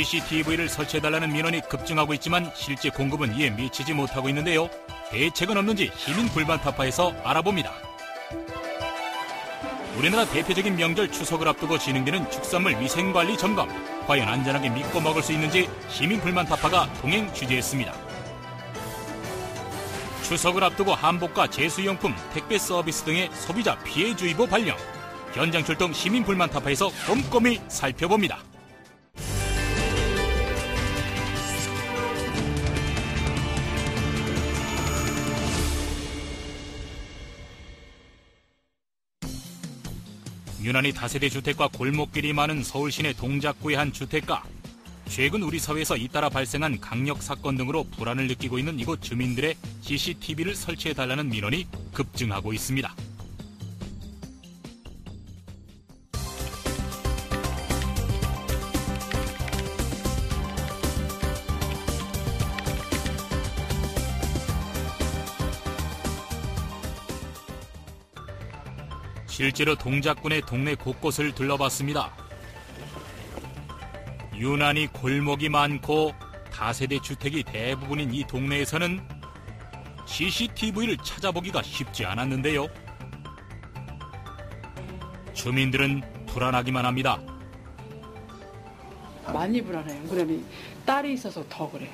CCTV를 설치해달라는 민원이 급증하고 있지만 실제 공급은 이에 미치지 못하고 있는데요. 대책은 없는지 시민 불만 타파에서 알아봅니다. 우리나라 대표적인 명절 추석을 앞두고 진행되는 축산물 위생관리 점검. 과연 안전하게 믿고 먹을 수 있는지 시민 불만 타파가 동행 취재했습니다. 추석을 앞두고 한복과 제수용품, 택배 서비스 등의 소비자 피해주의보 발령. 현장 출동 시민 불만 타파에서 꼼꼼히 살펴봅니다. 유난히 다세대 주택과 골목길이 많은 서울 시내 동작구의 한 주택가. 최근 우리 사회에서 잇따라 발생한 강력 사건 등으로 불안을 느끼고 있는 이곳 주민들의 CCTV를 설치해달라는 민원이 급증하고 있습니다. 실제로 동작구 내 동네 곳곳을 둘러봤습니다. 유난히 골목이 많고 다세대 주택이 대부분인 이 동네에서는 CCTV를 찾아보기가 쉽지 않았는데요. 주민들은 불안하기만 합니다. 많이 불안해요. 그러면 딸이 있어서 더 그래요.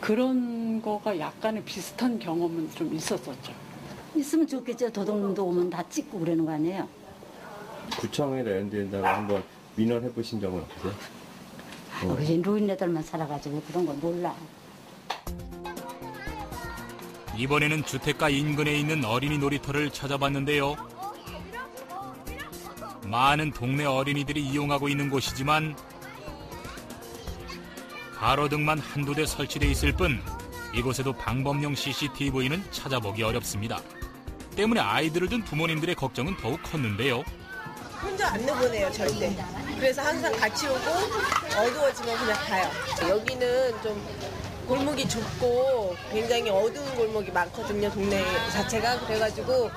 그런 거가 약간의 비슷한 경험은 좀 있었었죠. 있으면 좋겠죠. 도둑놈도 오면 다 찍고 그러는 거 아니에요? 구청이나 이런 데다가 한번 민원해 보신 적은 없으세요? 그게 노인네들만 살아가지고 그런 건 몰라. 이번에는 주택가 인근에 있는 어린이 놀이터를 찾아봤는데요. 많은 동네 어린이들이 이용하고 있는 곳이지만 가로등만 한두 대 설치돼 있을 뿐 이곳에도 방범용 CCTV는 찾아보기 어렵습니다. 때문에 아이들을 둔 부모님들의 걱정은 더욱 컸는데요. 혼자 안 내보내요, 절대. 그래서 항상 같이 오고 어두워지면 그냥 가요. 여기는 좀 골목이 좁고 굉장히 어두운 골목이 많거든요, 동네 자체가. 그래가지고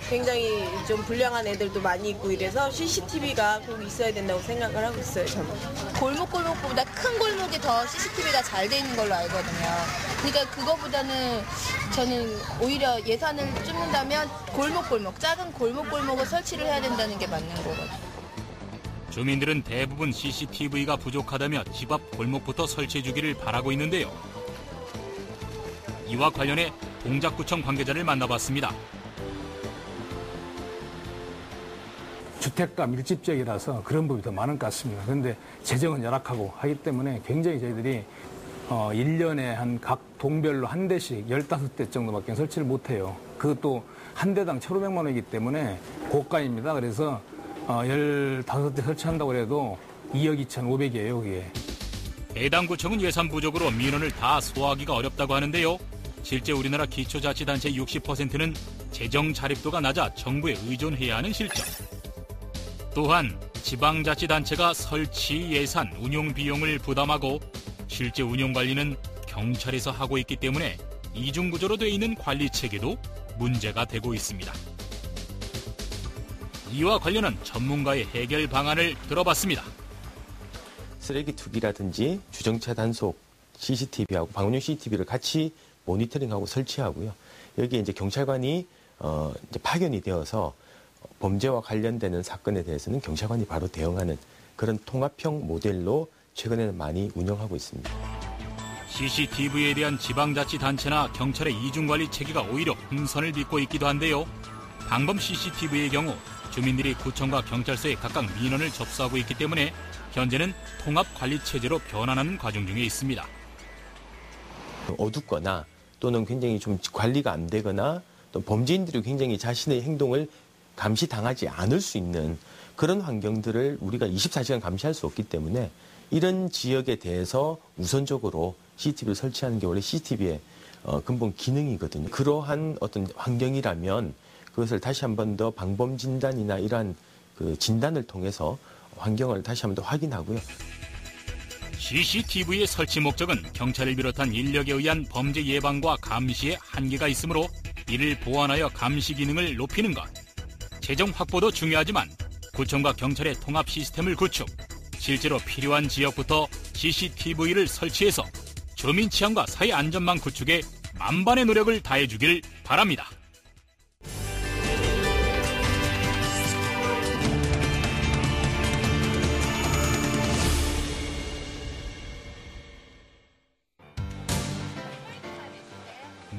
굉장히 좀 불량한 애들도 많이 있고 이래서 CCTV가 꼭 있어야 된다고 생각을 하고 있어요, 저는. 골목보다 큰 골목이 더 CCTV가 잘 돼 있는 걸로 알거든요. 그러니까 그거보다는 저는 오히려 예산을 쫓는다면 작은 골목을 설치를 해야 된다는 게 맞는 거거든요. 주민들은 대부분 CCTV가 부족하다며 집 앞 골목부터 설치해주기를 바라고 있는데요. 이와 관련해 동작구청 관계자를 만나봤습니다. 주택가 밀집 지역이라서 그런 법이 더 많은 것 같습니다. 그런데 재정은 열악하고 하기 때문에 굉장히 저희들이 1년에 한 각 동별로 한 대씩 15대 정도밖에 설치를 못해요. 그것도 한 대당 1,500만 원이기 때문에 고가입니다. 그래서 15대 설치한다고 해도 2억 2,500이에요, 그게. 해당 구청은 예산 부족으로 민원을 다 소화하기가 어렵다고 하는데요. 실제 우리나라 기초자치단체의 60%는 재정 자립도가 낮아 정부에 의존해야 하는 실정. 또한 지방자치단체가 설치 예산, 운용 비용을 부담하고 실제 운용 관리는 경찰에서 하고 있기 때문에 이중구조로 돼 있는 관리 체계도 문제가 되고 있습니다. 이와 관련한 전문가의 해결 방안을 들어봤습니다. 쓰레기 투기라든지 주정차 단속 CCTV하고 방문용 CCTV를 같이 모니터링하고 설치하고요. 여기에 이제 경찰관이 이제 파견이 되어서 범죄와 관련되는 사건에 대해서는 경찰관이 바로 대응하는 그런 통합형 모델로 최근에는 많이 운영하고 있습니다. CCTV에 대한 지방자치단체나 경찰의 이중관리 체계가 오히려 흥선을 빚고 있기도 한데요. 방범 CCTV의 경우 주민들이 구청과 경찰서에 각각 민원을 접수하고 있기 때문에 현재는 통합관리체제로 변환하는 과정 중에 있습니다. 어둡거나 또는 굉장히 좀 관리가 안 되거나 또 범죄인들이 굉장히 자신의 행동을 감시당하지 않을 수 있는 그런 환경들을 우리가 24시간 감시할 수 없기 때문에 이런 지역에 대해서 우선적으로 CCTV를 설치하는 게 원래 CCTV의 근본 기능이거든요. 그러한 어떤 환경이라면 그것을 다시 한 번 더 방범 진단이나 이러한 그 진단을 통해서 환경을 다시 한 번 더 확인하고요. CCTV의 설치 목적은 경찰을 비롯한 인력에 의한 범죄 예방과 감시에 한계가 있으므로 이를 보완하여 감시 기능을 높이는 것. 재정 확보도 중요하지만 구청과 경찰의 통합 시스템을 구축, 실제로 필요한 지역부터 CCTV를 설치해서 주민 치안과 사회 안전망 구축에 만반의 노력을 다해주길 바랍니다.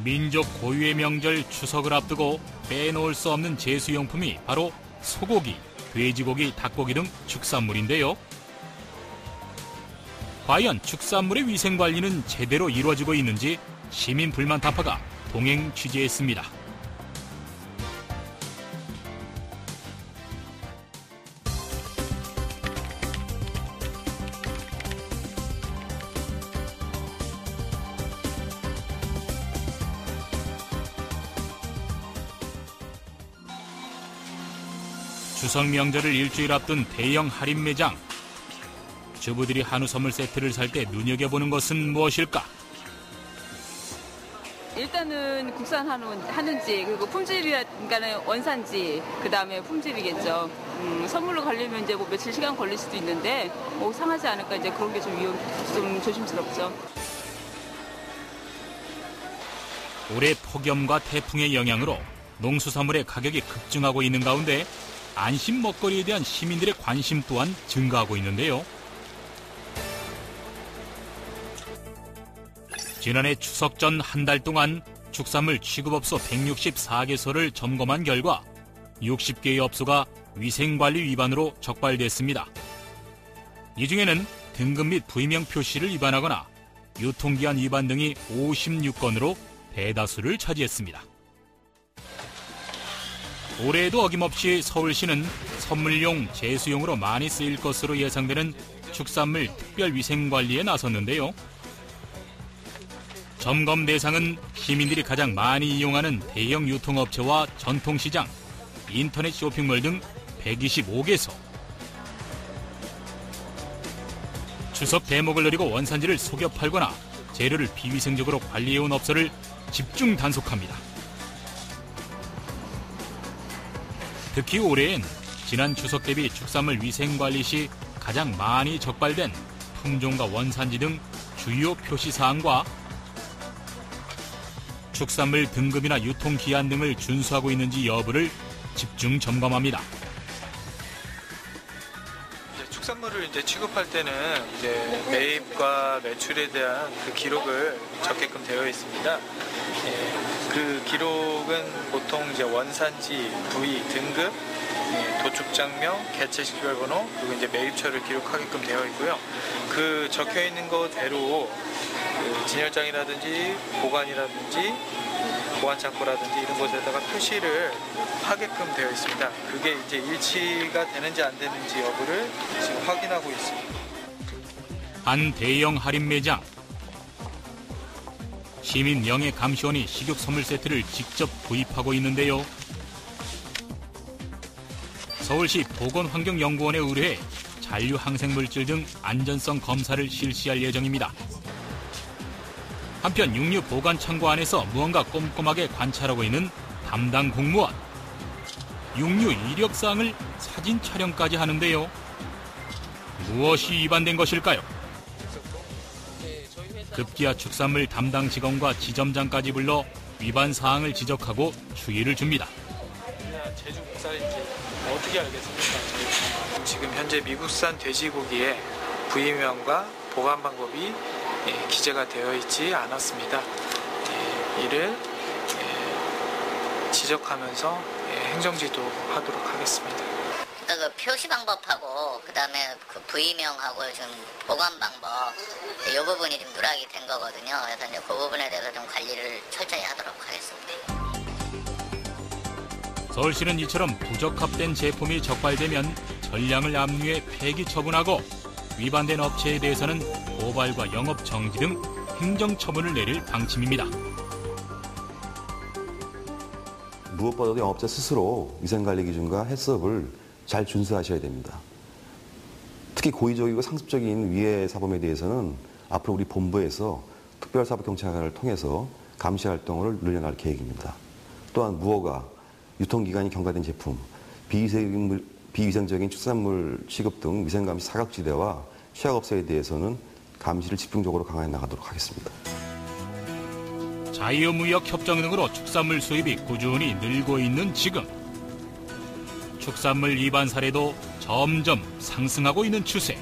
민족 고유의 명절 추석을 앞두고 빼놓을 수 없는 제수용품이 바로 소고기, 돼지고기, 닭고기 등 축산물인데요. 과연 축산물의 위생관리는 제대로 이루어지고 있는지 시민 불만 타파가 동행 취재했습니다. 추석 명절을 일주일 앞둔 대형 할인 매장. 주부들이 한우 선물 세트를 살 때 눈여겨보는 것은 무엇일까? 일단은 국산 한우인지 그리고 품질이니까는 원산지 그다음에 품질이겠죠. 선물로 가려면 이제 뭐 며칠 시간 걸릴 수도 있는데 상하지 않을까 이제 그런 게 좀 조심스럽죠. 올해 폭염과 태풍의 영향으로 농수산물의 가격이 급증하고 있는 가운데 안심 먹거리에 대한 시민들의 관심 또한 증가하고 있는데요. 지난해 추석 전 한 달 동안 축산물 취급업소 164개소를 점검한 결과 60개의 업소가 위생관리 위반으로 적발됐습니다. 이 중에는 등급 및 부위명 표시를 위반하거나 유통기한 위반 등이 56건으로 대다수를 차지했습니다. 올해에도 어김없이 서울시는 선물용, 제수용으로 많이 쓰일 것으로 예상되는 축산물 특별위생관리에 나섰는데요. 점검 대상은 시민들이 가장 많이 이용하는 대형 유통업체와 전통시장, 인터넷 쇼핑몰 등 125개소. 추석 대목을 노리고 원산지를 속여 팔거나 재료를 비위생적으로 관리해온 업소를 집중 단속합니다. 특히 올해엔 지난 추석 대비 축산물 위생관리 시 가장 많이 적발된 품종과 원산지 등 주요 표시사항과 축산물 등급이나 유통기한 등을 준수하고 있는지 여부를 집중 점검합니다. 축산물을 취급할 때는 매입과 매출에 대한 그 기록을 적게끔 되어 있습니다. 그 기록은 보통 원산지, 부위, 등급, 도축장명, 개체식별 번호, 그리고 매입처를 기록하게끔 되어 있고요. 그 적혀 있는 것대로 진열장이라든지 보관이라든지 보관창고라든지 이런 곳에다가 표시를 하게끔 되어 있습니다. 그게 일치가 되는지 안 되는지 여부를 지금 확인하고 있습니다. 한 대형 할인 매장. 시민 영해감시원이 식육 선물 세트를 직접 구입하고 있는데요. 서울시 보건환경연구원에 의뢰해 잔류 항생물질 등 안전성 검사를 실시할 예정입니다. 한편 육류 보관 창고 안에서 무언가 꼼꼼하게 관찰하고 있는 담당 공무원. 육류 이력사항을 사진 촬영까지 하는데요. 무엇이 위반된 것일까요? 급기야 축산물 담당 직원과 지점장까지 불러 위반 사항을 지적하고 추이를 줍니다. 제주 국산인지 어떻게 알겠습니까? 지금 현재 미국산 돼지고기에 부위명과 보관 방법이 기재가 되어 있지 않았습니다. 이를 지적하면서 행정지도 하도록 하겠습니다. 그 표시 방법하고 그다음에 그 부위명하고 지금 보관 방법 이 부분이 좀 누락이 된 거거든요. 그래서 그 부분에 대해서 좀 관리를 철저히 하도록 하겠습니다. 서울시는 이처럼 부적합된 제품이 적발되면 전량을 압류해 폐기 처분하고 위반된 업체에 대해서는 고발과 영업 정지 등 행정 처분을 내릴 방침입니다. 무엇보다도 영업자 스스로 위생관리 기준과 해썹을 잘 준수하셔야 됩니다. 특히 고의적이고 상습적인 위해 사범에 대해서는 앞으로 우리 본부에서 특별사법경찰관을 통해서 감시 활동을 늘려나갈 계획입니다. 또한 무허가, 유통기간이 경과된 제품, 비위생적인 축산물 취급 등 위생감시 사각지대와 취약업소에 대해서는 감시를 집중적으로 강화해 나가도록 하겠습니다. 자유무역 협정 등으로 축산물 수입이 꾸준히 늘고 있는 지금 축산물 위반 사례도 점점 상승하고 있는 추세.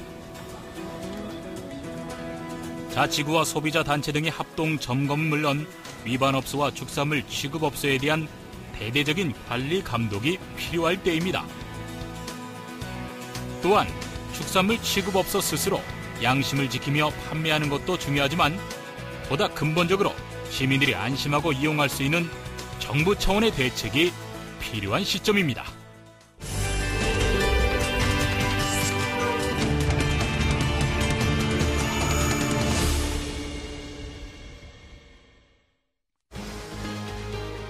자치구와 소비자 단체 등의 합동 점검은 물론 위반업소와 축산물 취급업소에 대한 대대적인 관리 감독이 필요할 때입니다. 또한 축산물 취급업소 스스로 양심을 지키며 판매하는 것도 중요하지만 보다 근본적으로 시민들이 안심하고 이용할 수 있는 정부 차원의 대책이 필요한 시점입니다.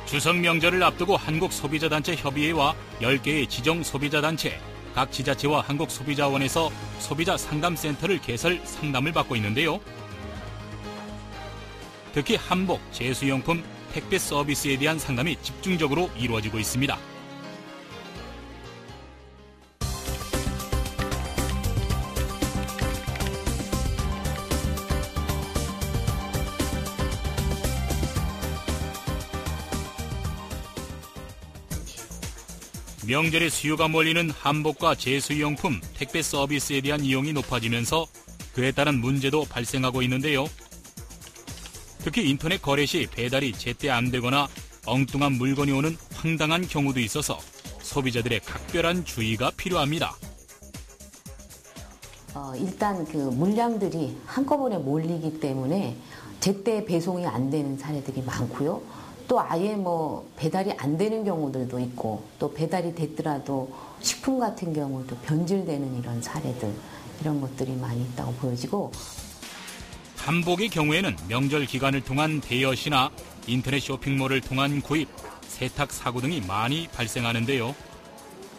추석 명절을 앞두고 한국소비자단체 협의회와 10개의 지정 소비자단체, 각 지자체와 한국소비자원에서 소비자 상담센터를 개설 상담을 받고 있는데요. 특히 한복, 제수용품, 택배 서비스에 대한 상담이 집중적으로 이루어지고 있습니다. 명절에 수요가 몰리는 한복과 제수용품, 택배 서비스에 대한 이용이 높아지면서 그에 따른 문제도 발생하고 있는데요. 특히 인터넷 거래 시 배달이 제때 안 되거나 엉뚱한 물건이 오는 황당한 경우도 있어서 소비자들의 각별한 주의가 필요합니다. 일단 그 물량들이 한꺼번에 몰리기 때문에 제때 배송이 안 되는 사례들이 많고요. 또 아예 배달이 안 되는 경우들도 있고, 또 배달이 됐더라도 식품 같은 경우도 변질되는 이런 사례들, 이런 것들이 많이 있다고 보여지고, 한복의 경우에는 명절 기간을 통한 대여시나 인터넷 쇼핑몰을 통한 구입, 세탁 사고 등이 많이 발생하는데요.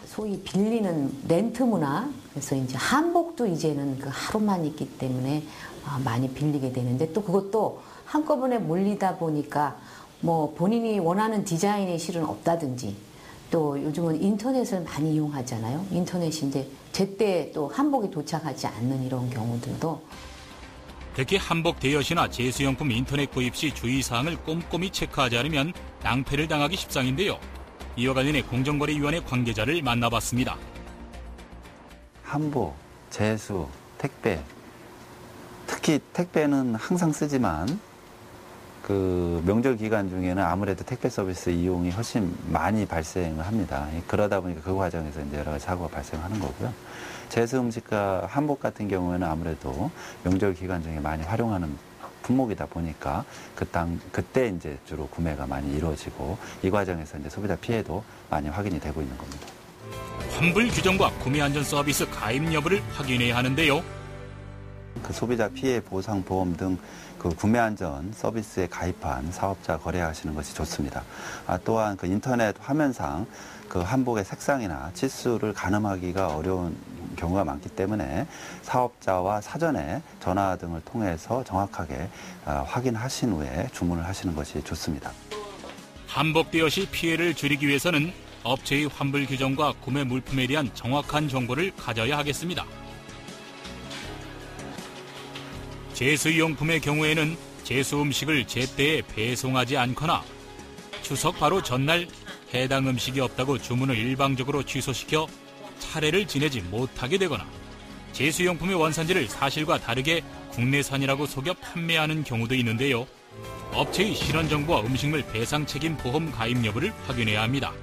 소위 빌리는 렌트 문화, 그래서 이제 한복도 이제는 그 하루만 있기 때문에 많이 빌리게 되는데, 또 그것도 한꺼번에 몰리다 보니까 본인이 원하는 디자인이 실은 없다든지, 또 요즘은 인터넷을 많이 이용하잖아요. 인터넷이 이제 제때 또 한복이 도착하지 않는 이런 경우들도. 특히 한복 대여시나 제수용품 인터넷 구입 시 주의사항을 꼼꼼히 체크하지 않으면 낭패를 당하기 십상인데요. 이와 관련해 공정거래위원회 관계자를 만나봤습니다. 한복, 제수, 택배, 특히 택배는 항상 쓰지만 그 명절 기간 중에는 아무래도 택배 서비스 이용이 훨씬 많이 발생을 합니다. 그러다 보니까 그 과정에서 이제 여러 가지 사고가 발생하는 거고요. 제수 음식과 한복 같은 경우에는 아무래도 명절 기간 중에 많이 활용하는 품목이다 보니까 그때 이제 주로 구매가 많이 이루어지고, 이 과정에서 이제 소비자 피해도 많이 확인이 되고 있는 겁니다. 환불 규정과 구매 안전 서비스 가입 여부를 확인해야 하는데요. 그 소비자 피해 보상 보험 등 그 구매 안전 서비스에 가입한 사업자 거래하시는 것이 좋습니다. 또한 그 인터넷 화면상 그 한복의 색상이나 치수를 가늠하기가 어려운 경우가 많기 때문에 사업자와 사전에 전화 등을 통해서 정확하게 확인하신 후에 주문을 하시는 것이 좋습니다. 한복 대여 시 피해를 줄이기 위해서는 업체의 환불 규정과 구매 물품에 대한 정확한 정보를 가져야 하겠습니다. 제수용품의 경우에는 제수 음식을 제때에 배송하지 않거나 추석 바로 전날 해당 음식이 없다고 주문을 일방적으로 취소시켜 차례를 지내지 못하게 되거나 제수용품의 원산지를 사실과 다르게 국내산이라고 속여 판매하는 경우도 있는데요. 업체의 실언정보와 음식물 배상 책임 보험 가입 여부를 확인해야 합니다.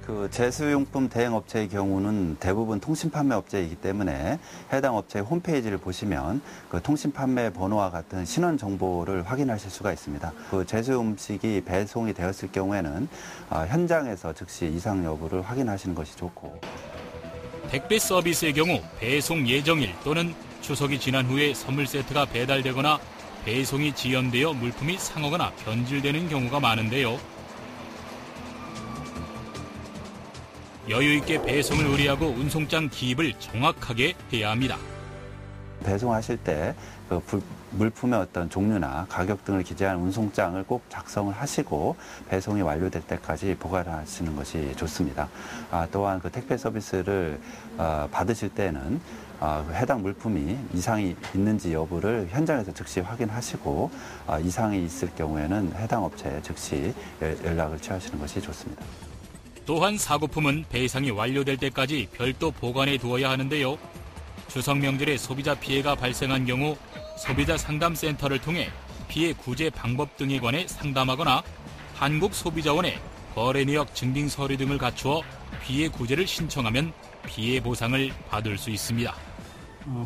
그 제수용품 대행업체의 경우는 대부분 통신판매 업체이기 때문에 해당 업체의 홈페이지를 보시면 그 통신판매 번호와 같은 신원 정보를 확인하실 수가 있습니다. 그 제수 음식이 배송이 되었을 경우에는 현장에서 즉시 이상 여부를 확인하시는 것이 좋고, 택배 서비스의 경우 배송 예정일 또는 추석이 지난 후에 선물 세트가 배달되거나 배송이 지연되어 물품이 상하거나 변질되는 경우가 많은데요. 여유 있게 배송을 의뢰하고 운송장 기입을 정확하게 해야 합니다. 배송하실 때 그 물품의 어떤 종류나 가격 등을 기재한 운송장을 꼭 작성을 하시고 배송이 완료될 때까지 보관하시는 것이 좋습니다. 또한 그 택배 서비스를 받으실 때는 해당 물품이 이상이 있는지 여부를 현장에서 즉시 확인하시고 이상이 있을 경우에는 해당 업체에 즉시 연락을 취하시는 것이 좋습니다. 또한 사고품은 배상이 완료될 때까지 별도 보관해 두어야 하는데요. 추석 명절에 소비자 피해가 발생한 경우 소비자 상담센터를 통해 피해 구제 방법 등에 관해 상담하거나 한국소비자원에 거래 내역 증빙 서류 등을 갖추어 피해 구제를 신청하면 피해 보상을 받을 수 있습니다.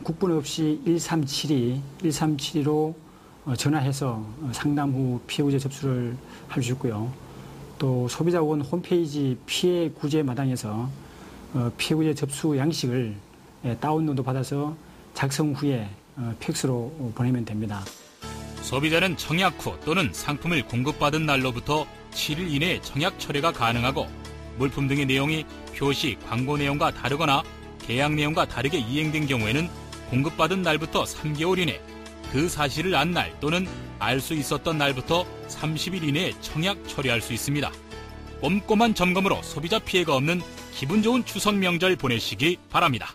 국번 없이 1372로 전화해서 상담 후 피해 구제 접수를 할 수 있고요. 또 소비자원 홈페이지 피해 구제 마당에서 피해 구제 접수 양식을 다운로드 받아서 작성 후에 팩스로 보내면 됩니다. 소비자는 청약 후 또는 상품을 공급받은 날로부터 7일 이내에 청약 철회가 가능하고 물품 등의 내용이 표시, 광고 내용과 다르거나 계약 내용과 다르게 이행된 경우에는 공급받은 날부터 3개월 이내 그 사실을 안 날 또는 알 수 있었던 날부터 30일 이내에 청약 처리할 수 있습니다. 꼼꼼한 점검으로 소비자 피해가 없는 기분 좋은 추석 명절 보내시기 바랍니다.